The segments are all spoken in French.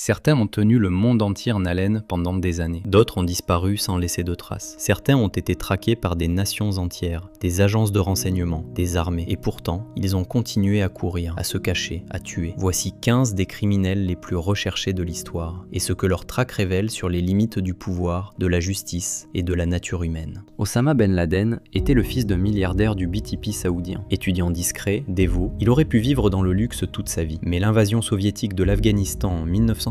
Certains ont tenu le monde entier en haleine pendant des années. D'autres ont disparu sans laisser de traces. Certains ont été traqués par des nations entières, des agences de renseignement, des armées. Et pourtant, ils ont continué à courir, à se cacher, à tuer. Voici 15 des criminels les plus recherchés de l'histoire, et ce que leur traque révèle sur les limites du pouvoir, de la justice et de la nature humaine. Osama Ben Laden était le fils d'un milliardaire du BTP saoudien. Étudiant discret, dévot, il aurait pu vivre dans le luxe toute sa vie. Mais l'invasion soviétique de l'Afghanistan en 1979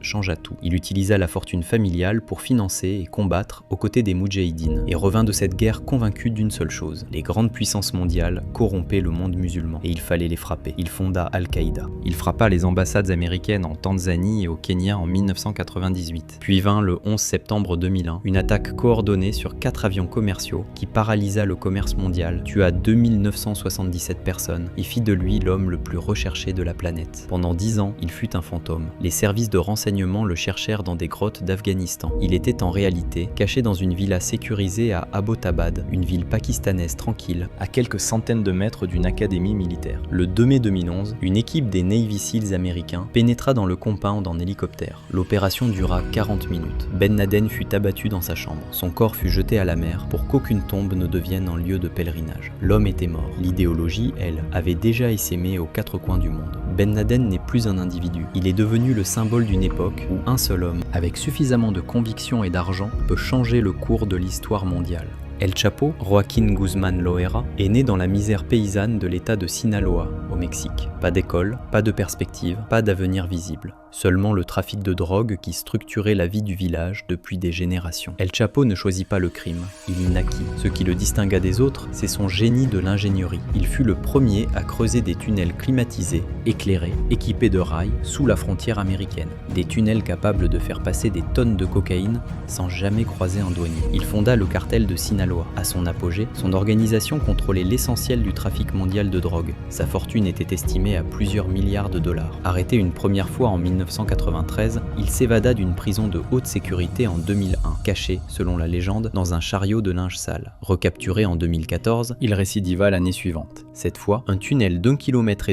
changea tout. Il utilisa la fortune familiale pour financer et combattre aux côtés des Moudjahidines et revint de cette guerre convaincu d'une seule chose: les grandes puissances mondiales corrompaient le monde musulman et il fallait les frapper. Il fonda Al-Qaïda. Il frappa les ambassades américaines en Tanzanie et au Kenya en 1998. Puis vint le 11 septembre 2001, une attaque coordonnée sur 4 avions commerciaux qui paralysa le commerce mondial, tua 2977 personnes et fit de lui l'homme le plus recherché de la planète. Pendant 10 ans, il fut un fantôme. Les services de renseignement le cherchèrent dans des grottes d'Afghanistan. Il était en réalité caché dans une villa sécurisée à Abbottabad, une ville pakistanaise tranquille, à quelques centaines de mètres d'une académie militaire. Le 2 mai 2011, une équipe des Navy Seals américains pénétra dans le compound en hélicoptère. L'opération dura 40 minutes. Ben Laden fut abattu dans sa chambre. Son corps fut jeté à la mer pour qu'aucune tombe ne devienne un lieu de pèlerinage. L'homme était mort. L'idéologie, elle, avait déjà essaimé aux 4 coins du monde. Ben Laden n'est plus un individu. Il est devenu le symbole d'une époque où un seul homme, avec suffisamment de conviction et d'argent, peut changer le cours de l'histoire mondiale. El Chapo, Joaquín Guzmán Loera, est né dans la misère paysanne de l'état de Sinaloa, au Mexique. Pas d'école, pas de perspective, pas d'avenir visible. Seulement le trafic de drogue qui structurait la vie du village depuis des générations. El Chapo ne choisit pas le crime, il y naquit. Ce qui le distingua des autres, c'est son génie de l'ingénierie. Il fut le premier à creuser des tunnels climatisés, éclairés, équipés de rails, sous la frontière américaine. Des tunnels capables de faire passer des tonnes de cocaïne sans jamais croiser un douanier. Il fonda le cartel de Sinaloa. À son apogée, son organisation contrôlait l'essentiel du trafic mondial de drogue. Sa fortune était estimée à plusieurs milliards de dollars. Arrêté une première fois en 1993, il s'évada d'une prison de haute sécurité en 2001, caché, selon la légende, dans un chariot de linge sale. Recapturé en 2014, il récidiva l'année suivante. Cette fois, un tunnel d'1,5 km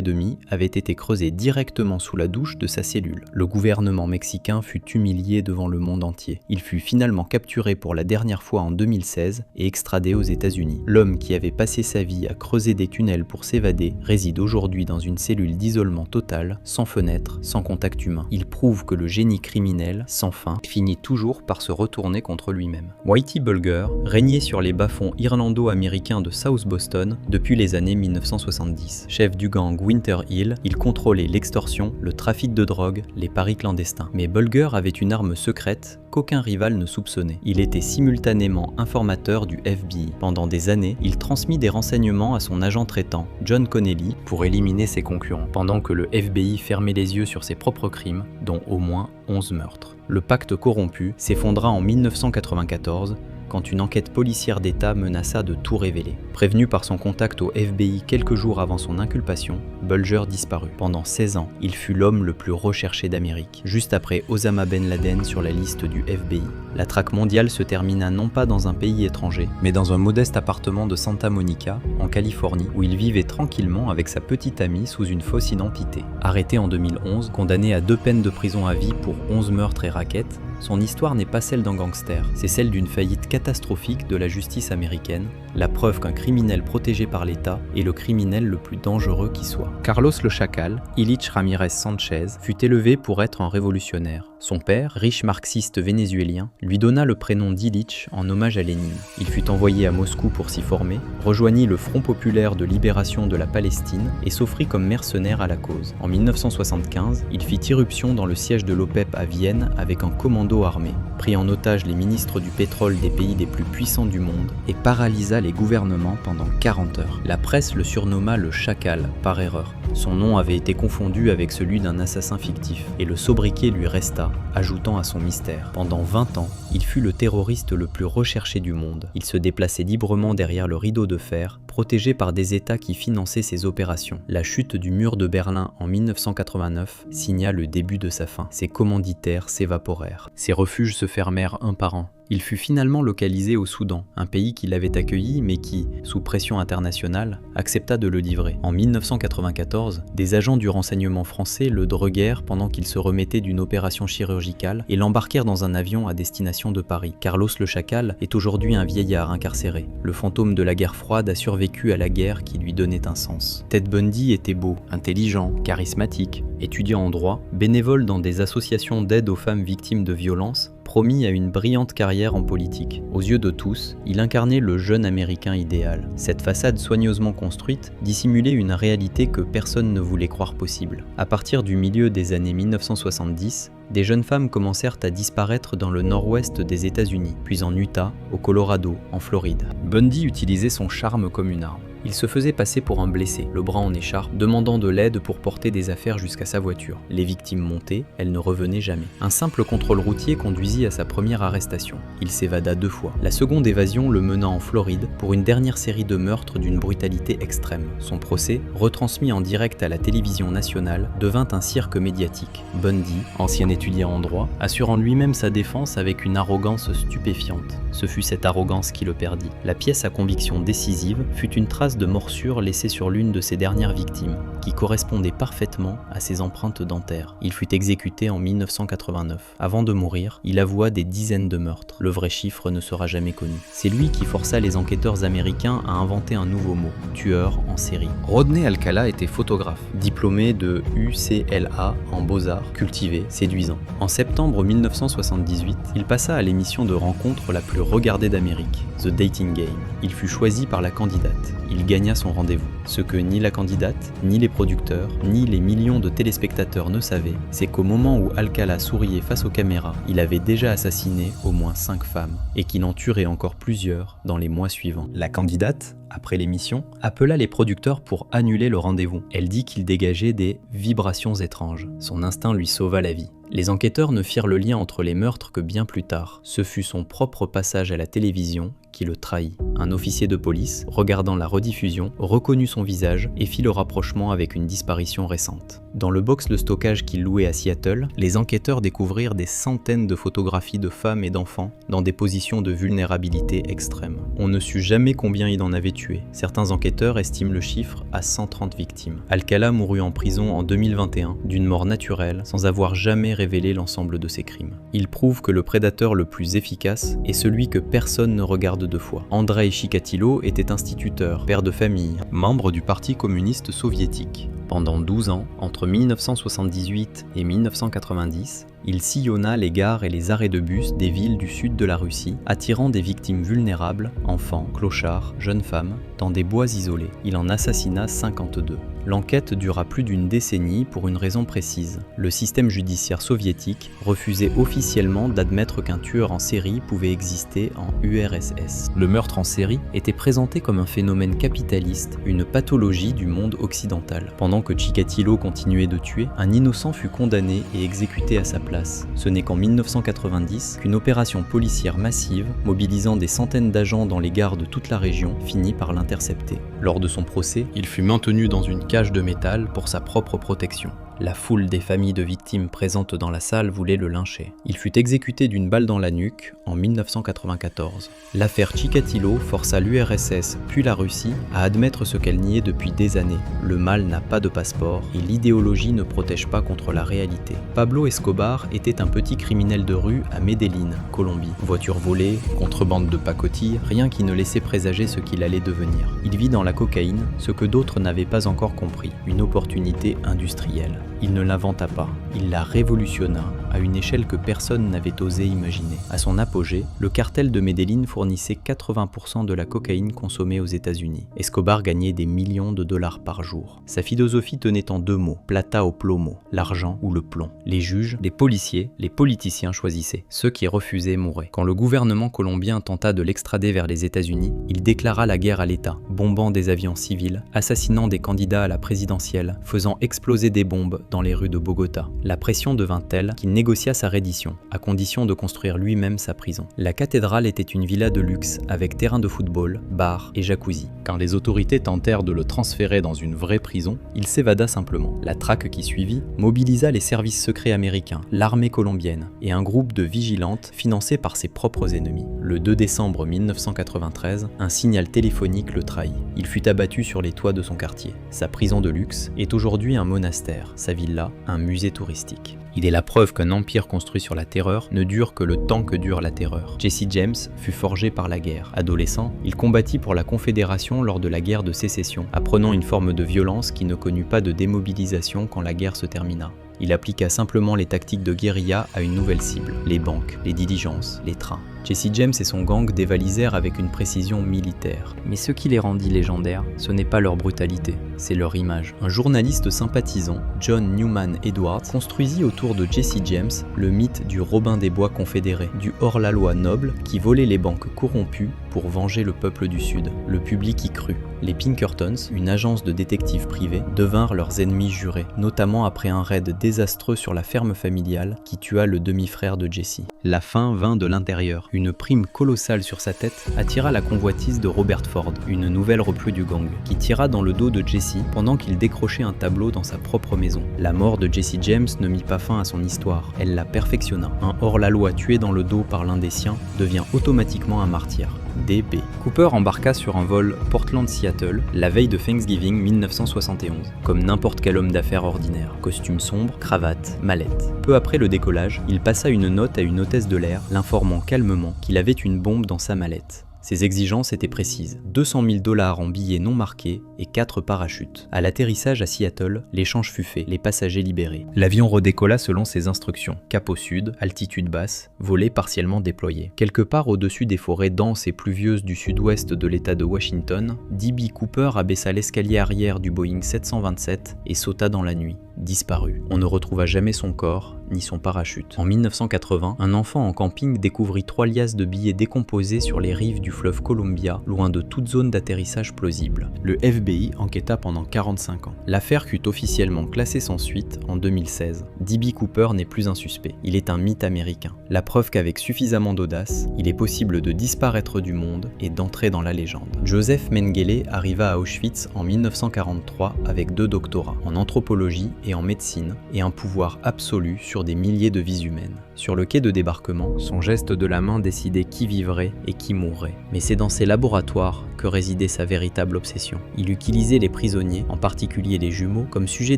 avait été creusé directement sous la douche de sa cellule. Le gouvernement mexicain fut humilié devant le monde entier. Il fut finalement capturé pour la dernière fois en 2016 et extradé aux États-Unis. L'homme qui avait passé sa vie à creuser des tunnels pour s'évader réside aujourd'hui dans une cellule d'isolement total, sans fenêtre, sans contact humain. Il prouve que le génie criminel, sans fin, finit toujours par se retourner contre lui-même. Whitey Bulger régnait sur les bas-fonds irlando-américains de South Boston depuis les années 1970. Chef du gang Winter Hill, il contrôlait l'extorsion, le trafic de drogue, les paris clandestins. Mais Bulger avait une arme secrète qu'aucun rival ne soupçonnait. Il était simultanément informateur du FBI. Pendant des années, il transmit des renseignements à son agent traitant, John Connelly, pour éliminer ses concurrents, pendant que le FBI fermait les yeux sur ses propres crimes, dont au moins 11 meurtres. Le pacte corrompu s'effondra en 1994, quand une enquête policière d'État menaça de tout révéler. Prévenu par son contact au FBI quelques jours avant son inculpation, Bulger disparut. Pendant 16 ans, il fut l'homme le plus recherché d'Amérique, juste après Osama Ben Laden sur la liste du FBI. La traque mondiale se termina non pas dans un pays étranger, mais dans un modeste appartement de Santa Monica, en Californie, où il vivait tranquillement avec sa petite amie sous une fausse identité. Arrêté en 2011, condamné à 2 peines de prison à vie pour 11 meurtres et rackets, son histoire n'est pas celle d'un gangster, c'est celle d'une faillite catastrophique de la justice américaine, la preuve qu'un criminel protégé par l'État est le criminel le plus dangereux qui soit. Carlos le Chacal, Illich Ramirez Sanchez, fut élevé pour être un révolutionnaire. Son père, riche marxiste vénézuélien, lui donna le prénom d'Illich en hommage à Lénine. Il fut envoyé à Moscou pour s'y former, rejoignit le Front populaire de libération de la Palestine et s'offrit comme mercenaire à la cause. En 1975, il fit irruption dans le siège de l'OPEP à Vienne avec un commando armé, prit en otage les ministres du pétrole des pays les plus puissants du monde et paralysa les gouvernements pendant 40 heures. La presse le surnomma le Chacal, par erreur. Son nom avait été confondu avec celui d'un assassin fictif, et le sobriquet lui resta, ajoutant à son mystère. Pendant 20 ans, il fut le terroriste le plus recherché du monde. Il se déplaçait librement derrière le rideau de fer, protégé par des États qui finançaient ses opérations. La chute du mur de Berlin en 1989 signa le début de sa fin. Ses commanditaires s'évaporèrent. Ses refuges se fermèrent un par un. Il fut finalement localisé au Soudan, un pays qui l'avait accueilli mais qui, sous pression internationale, accepta de le livrer. En 1994, des agents du renseignement français le droguèrent pendant qu'il se remettait d'une opération chirurgicale et l'embarquèrent dans un avion à destination de Paris. Carlos le Chacal est aujourd'hui un vieillard incarcéré. Le fantôme de la guerre froide a survécu à la guerre qui lui donnait un sens. Ted Bundy était beau, intelligent, charismatique, étudiant en droit, bénévole dans des associations d'aide aux femmes victimes de violences, promis à une brillante carrière en politique. Aux yeux de tous, il incarnait le jeune américain idéal. Cette façade soigneusement construite dissimulait une réalité que personne ne voulait croire possible. À partir du milieu des années 1970, des jeunes femmes commencèrent à disparaître dans le nord-ouest des États-Unis, puis en Utah, au Colorado, en Floride. Bundy utilisait son charme comme une arme. Il se faisait passer pour un blessé, le bras en écharpe, demandant de l'aide pour porter des affaires jusqu'à sa voiture. Les victimes montaient, elles ne revenaient jamais. Un simple contrôle routier conduisit à sa première arrestation. Il s'évada 2 fois. La seconde évasion le mena en Floride pour une dernière série de meurtres d'une brutalité extrême. Son procès, retransmis en direct à la télévision nationale, devint un cirque médiatique. Bundy, ancien étudiant en droit, assurant lui-même sa défense avec une arrogance stupéfiante. Ce fut cette arrogance qui le perdit. La pièce à conviction décisive fut une trace de morsure laissée sur l'une de ses dernières victimes, qui correspondait parfaitement à ses empreintes dentaires. Il fut exécuté en 1989. Avant de mourir, il avoua des dizaines de meurtres. Le vrai chiffre ne sera jamais connu. C'est lui qui força les enquêteurs américains à inventer un nouveau mot, tueur en série. Rodney Alcala était photographe, diplômé de UCLA en beaux-arts, cultivé, séduisant. En septembre 1978, il passa à l'émission de rencontre la plus regardée d'Amérique, The Dating Game. Il fut choisi par la candidate. Il gagna son rendez-vous. Ce que ni la candidate, ni les producteurs, ni les millions de téléspectateurs ne savaient, c'est qu'au moment où Alcala souriait face aux caméras, il avait déjà assassiné au moins 5 femmes, et qu'il en tuerait encore plusieurs dans les mois suivants. La candidate, après l'émission, appela les producteurs pour annuler le rendez-vous. Elle dit qu'il dégageait des vibrations étranges. Son instinct lui sauva la vie. Les enquêteurs ne firent le lien entre les meurtres que bien plus tard. Ce fut son propre passage à la télévision qui le trahit. Un officier de police, regardant la rediffusion, reconnut son visage et fit le rapprochement avec une disparition récente. Dans le box de stockage qu'il louait à Seattle, les enquêteurs découvrirent des centaines de photographies de femmes et d'enfants dans des positions de vulnérabilité extrême. On ne sut jamais combien il en avait tué. Certains enquêteurs estiment le chiffre à 130 victimes. Alcala mourut en prison en 2021 d'une mort naturelle sans avoir jamais révélé l'ensemble de ses crimes. Il prouve que le prédateur le plus efficace est celui que personne ne regarde 2 fois. Andrei Chikatilo était instituteur, père de famille, membre du Parti communiste soviétique. Pendant 12 ans, entre 1978 et 1990, il sillonna les gares et les arrêts de bus des villes du sud de la Russie, attirant des victimes vulnérables, enfants, clochards, jeunes femmes, dans des bois isolés. Il en assassina 52. L'enquête dura plus d'une décennie pour une raison précise. Le système judiciaire soviétique refusait officiellement d'admettre qu'un tueur en série pouvait exister en URSS. Le meurtre en série était présenté comme un phénomène capitaliste, une pathologie du monde occidental. Pendant que Chikatilo continuait de tuer, un innocent fut condamné et exécuté à sa place. Ce n'est qu'en 1990 qu'une opération policière massive, mobilisant des centaines d'agents dans les gares de toute la région, finit par l'intercepter. Lors de son procès, il fut maintenu dans une cage de métal pour sa propre protection. La foule des familles de victimes présentes dans la salle voulait le lyncher. Il fut exécuté d'une balle dans la nuque en 1994. L'affaire Chikatilo força l'URSS puis la Russie à admettre ce qu'elle niait depuis des années. Le mal n'a pas de passeport et l'idéologie ne protège pas contre la réalité. Pablo Escobar était un petit criminel de rue à Medellín, Colombie. Voitures volées, contrebande de pacotille, rien qui ne laissait présager ce qu'il allait devenir. Il vit dans la cocaïne, ce que d'autres n'avaient pas encore compris, une opportunité industrielle. Il ne l'inventa pas, il la révolutionna à une échelle que personne n'avait osé imaginer. À son apogée, le cartel de Medellín fournissait 80% de la cocaïne consommée aux États-Unis. Escobar gagnait des millions de dollars par jour. Sa philosophie tenait en 2 mots, plata o plomo, l'argent ou le plomb. Les juges, les policiers, les politiciens choisissaient. Ceux qui refusaient mouraient. Quand le gouvernement colombien tenta de l'extrader vers les États-Unis, il déclara la guerre à l'État, bombant des avions civils, assassinant des candidats à la présidentielle, faisant exploser des bombes bombes dans les rues de Bogota. La pression devint telle qu'il négocia sa reddition, à condition de construire lui-même sa prison. La cathédrale était une villa de luxe avec terrain de football, bar et jacuzzi. Quand les autorités tentèrent de le transférer dans une vraie prison, il s'évada simplement. La traque qui suivit mobilisa les services secrets américains, l'armée colombienne et un groupe de vigilantes financé par ses propres ennemis. Le 2 décembre 1993, un signal téléphonique le trahit. Il fut abattu sur les toits de son quartier. Sa prison de luxe est aujourd'hui un monastère, sa villa un musée touristique. Il est la preuve qu'un empire construit sur la terreur ne dure que le temps que dure la terreur. Jesse James fut forgé par la guerre. Adolescent, il combattit pour la Confédération lors de la guerre de sécession, apprenant une forme de violence qui ne connut pas de démobilisation quand la guerre se termina. Il appliqua simplement les tactiques de guérilla à une nouvelle cible, les banques, les diligences, les trains. Jesse James et son gang dévalisèrent avec une précision militaire. Mais ce qui les rendit légendaires, ce n'est pas leur brutalité, c'est leur image. Un journaliste sympathisant, John Newman Edwards, construisit autour de Jesse James le mythe du Robin des Bois confédéré, du hors-la-loi noble qui volait les banques corrompues pour venger le peuple du Sud. Le public y crut. Les Pinkertons, une agence de détectives privés, devinrent leurs ennemis jurés, notamment après un raid désastreux sur la ferme familiale qui tua le demi-frère de Jesse. La fin vint de l'intérieur. Une prime colossale sur sa tête attira la convoitise de Robert Ford, une nouvelle recrue du gang, qui tira dans le dos de Jesse pendant qu'il décrochait un tableau dans sa propre maison. La mort de Jesse James ne mit pas fin à son histoire, elle la perfectionna. Un hors-la-loi tué dans le dos par l'un des siens devient automatiquement un martyr. DB. Cooper embarqua sur un vol Portland-Seattle la veille de Thanksgiving 1971, comme n'importe quel homme d'affaires ordinaire. Costume sombre, cravate, mallette. Peu après le décollage, il passa une note à une hôtesse de l'air, l'informant calmement qu'il avait une bombe dans sa mallette. Ses exigences étaient précises, 200 000 $ en billets non marqués et 4 parachutes. À l'atterrissage à Seattle, l'échange fut fait, les passagers libérés. L'avion redécolla selon ses instructions, cap au sud, altitude basse, volet partiellement déployé. Quelque part au-dessus des forêts denses et pluvieuses du sud-ouest de l'État de Washington, D.B. Cooper abaissa l'escalier arrière du Boeing 727 et sauta dans la nuit. Disparu. On ne retrouva jamais son corps, ni son parachute. En 1980, un enfant en camping découvrit 3 liasses de billets décomposés sur les rives du fleuve Columbia, loin de toute zone d'atterrissage plausible. Le FBI enquêta pendant 45 ans. L'affaire fut officiellement classée sans suite en 2016. D.B. Cooper n'est plus un suspect, il est un mythe américain. La preuve qu'avec suffisamment d'audace, il est possible de disparaître du monde et d'entrer dans la légende. Joseph Mengele arriva à Auschwitz en 1943 avec 2 doctorats, en anthropologie et en médecine, et un pouvoir absolu sur des milliers de vies humaines. Sur le quai de débarquement, son geste de la main décidait qui vivrait et qui mourrait. Mais c'est dans ses laboratoires que résidait sa véritable obsession. Il utilisait les prisonniers, en particulier les jumeaux, comme sujet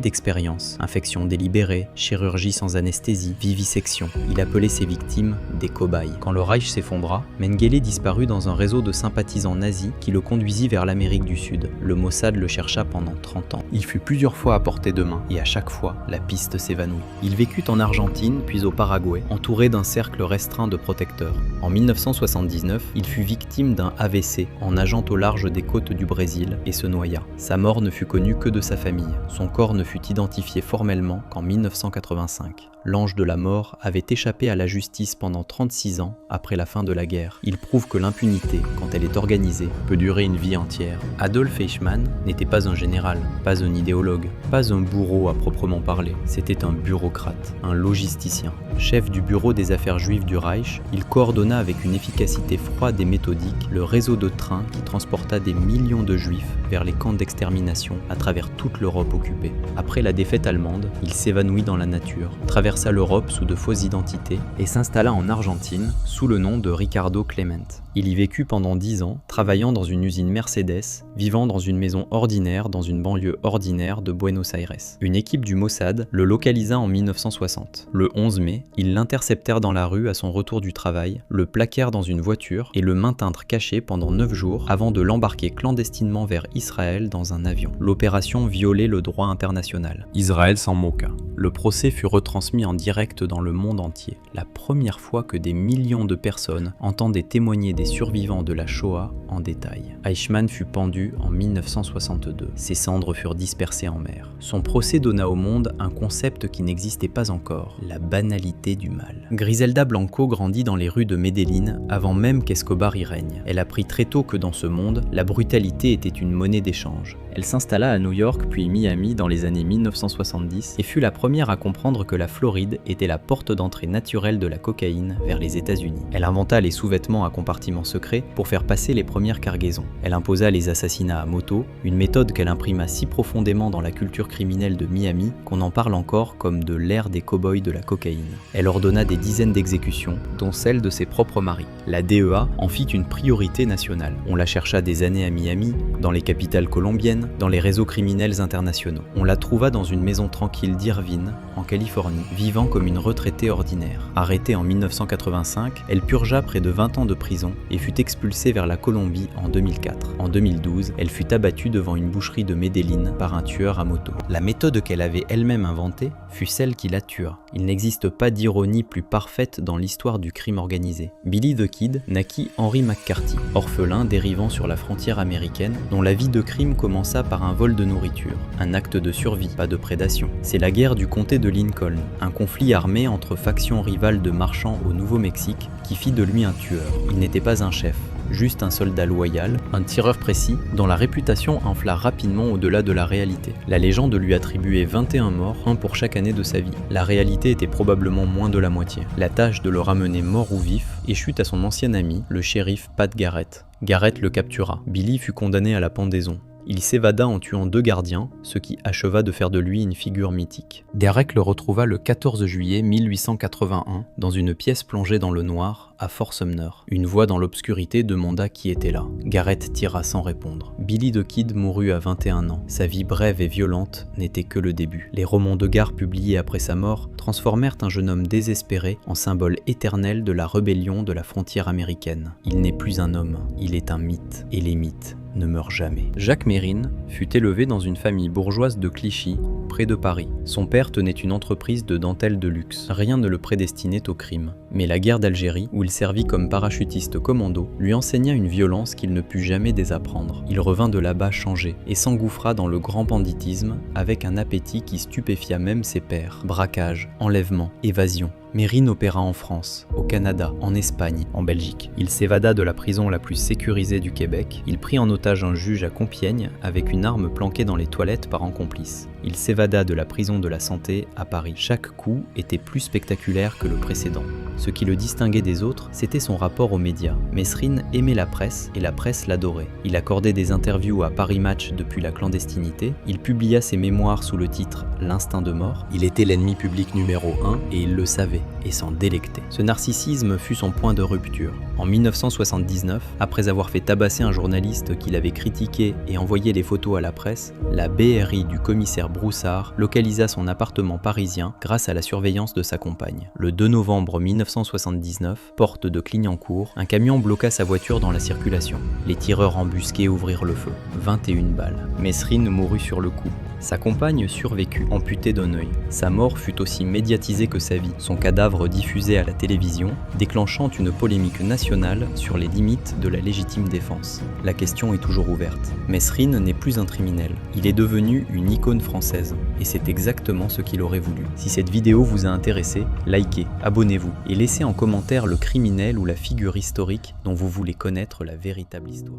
d'expérience. Infection délibérée, chirurgie sans anesthésie, vivisection. Il appelait ses victimes des cobayes. Quand le Reich s'effondra, Mengele disparut dans un réseau de sympathisants nazis qui le conduisit vers l'Amérique du Sud. Le Mossad le chercha pendant 30 ans. Il fut plusieurs fois à portée de main, et à chaque fois, la piste s'évanouit. Il vécut en Argentine, puis au Paraguay, entouré d'un cercle restreint de protecteurs. En 1979, il fut victime d'un AVC en nageant au large des côtes du Brésil et se noya. Sa mort ne fut connue que de sa famille. Son corps ne fut identifié formellement qu'en 1985. L'ange de la mort avait échappé à la justice pendant 36 ans après la fin de la guerre. Il prouve que l'impunité, quand elle est organisée, peut durer une vie entière. Adolf Eichmann n'était pas un général, pas un idéologue, pas un bourreau à proprement parler. C'était un bureaucrate, un logisticien. Chef du bureau des affaires juives du Reich, il coordonna avec une efficacité froide et méthodique le réseau de trains qui transporta des millions de juifs vers les camps d'extermination à travers toute l'Europe occupée. Après la défaite allemande, il s'évanouit dans la nature, traversa l'Europe sous de fausses identités et s'installa en Argentine sous le nom de Ricardo Clement. Il y vécut pendant 10 ans, travaillant dans une usine Mercedes, vivant dans une maison ordinaire dans une banlieue ordinaire de Buenos Aires. Une équipe du Mossad le localisa en 1960. Le 11 mai, ils l'interceptèrent dans la rue à son retour du travail, le plaquèrent dans une voiture et le maintinrent caché pendant 9 jours avant de l'embarquer clandestinement vers Israël dans un avion. L'opération violait le droit international. Israël s'en moqua. Le procès fut retransmis en direct dans le monde entier. La première fois que des millions de personnes entendaient témoigner des survivants de la Shoah en détail. Eichmann fut pendu vue en 1962. Ses cendres furent dispersées en mer. Son procès donna au monde un concept qui n'existait pas encore, la banalité du mal. Griselda Blanco grandit dans les rues de Medellín avant même qu'Escobar y règne. Elle apprit très tôt que dans ce monde, la brutalité était une monnaie d'échange. Elle s'installa à New York puis Miami dans les années 1970 et fut la première à comprendre que la Floride était la porte d'entrée naturelle de la cocaïne vers les États-Unis. Elle inventa les sous-vêtements à compartiments secrets pour faire passer les premières cargaisons. Elle imposa les assassinats à moto, une méthode qu'elle imprima si profondément dans la culture criminelle de Miami qu'on en parle encore comme de l'ère des cow-boys de la cocaïne. Elle ordonna des dizaines d'exécutions, dont celle de ses propres maris. La DEA en fit une priorité nationale. On la chercha des années à Miami, dans les capitales colombiennes, dans les réseaux criminels internationaux. On la trouva dans une maison tranquille d'Irvine, en Californie, vivant comme une retraitée ordinaire. Arrêtée en 1985, elle purgea près de 20 ans de prison et fut expulsée vers la Colombie en 2004. En 2012, elle fut abattue devant une boucherie de Medellín par un tueur à moto. La méthode qu'elle avait elle-même inventée fut celle qui la tua. Il n'existe pas d'ironie plus parfaite dans l'histoire du crime organisé. Billy the Kid naquit Henry McCarthy, orphelin dérivant sur la frontière américaine, dont la vie de crime commença par un vol de nourriture, un acte de survie, pas de prédation. C'est la guerre du comté de Lincoln, un conflit armé entre factions rivales de marchands au Nouveau-Mexique qui fit de lui un tueur. Il n'était pas un chef, juste un soldat loyal, un tireur précis, dont la réputation enfla rapidement au-delà de la réalité. La légende lui attribuait 21 morts, un pour chaque année de sa vie. La réalité était probablement moins de la moitié. La tâche de le ramener mort ou vif échut à son ancien ami, le shérif Pat Garrett. Garrett le captura. Billy fut condamné à la pendaison. Il s'évada en tuant 2 gardiens, ce qui acheva de faire de lui une figure mythique. Garrett le retrouva le 14 juillet 1881 dans une pièce plongée dans le noir à Fort Sumner. Une voix dans l'obscurité demanda qui était là. Garrett tira sans répondre. Billy the Kid mourut à 21 ans. Sa vie brève et violente n'était que le début. Les romans de gare publiés après sa mort transformèrent un jeune homme désespéré en symbole éternel de la rébellion de la frontière américaine. Il n'est plus un homme, il est un mythe. Et les mythes ne meurt jamais. Jacques Mérine fut élevé dans une famille bourgeoise de Clichy, près de Paris. Son père tenait une entreprise de dentelle de luxe. Rien ne le prédestinait au crime. Mais la guerre d'Algérie, où il servit comme parachutiste commando, lui enseigna une violence qu'il ne put jamais désapprendre. Il revint de là-bas changé et s'engouffra dans le grand banditisme avec un appétit qui stupéfia même ses pairs. Braquage, enlèvement, évasion. Mérine opéra en France, au Canada, en Espagne, en Belgique. Il s'évada de la prison la plus sécurisée du Québec. Il prit en otage un juge à Compiègne avec une arme planquée dans les toilettes par un complice. Il s'évada de la prison de la Santé à Paris. Chaque coup était plus spectaculaire que le précédent. Ce qui le distinguait des autres, c'était son rapport aux médias. Mesrine aimait la presse et la presse l'adorait. Il accordait des interviews à Paris Match depuis la clandestinité. Il publia ses mémoires sous le titre « L'instinct de mort ». Il était l'ennemi public numéro 1 et il le savait et s'en délectait. Ce narcissisme fut son point de rupture. En 1979, après avoir fait tabasser un journaliste qu'il avait critiqué et envoyé les photos à la presse, la BRI du commissaire Broussard localisa son appartement parisien grâce à la surveillance de sa compagne. Le 2 novembre 1979, porte de Clignancourt, un camion bloqua sa voiture dans la circulation. Les tireurs embusqués ouvrirent le feu. 21 balles. Mesrine mourut sur le coup. Sa compagne survécut, amputée d'un œil. Sa mort fut aussi médiatisée que sa vie. Son cadavre diffusé à la télévision, déclenchant une polémique nationale sur les limites de la légitime défense. La question est toujours ouverte. Mesrine n'est plus un criminel. Il est devenu une icône française. Et c'est exactement ce qu'il aurait voulu. Si cette vidéo vous a intéressé, likez, abonnez-vous et laissez en commentaire le criminel ou la figure historique dont vous voulez connaître la véritable histoire.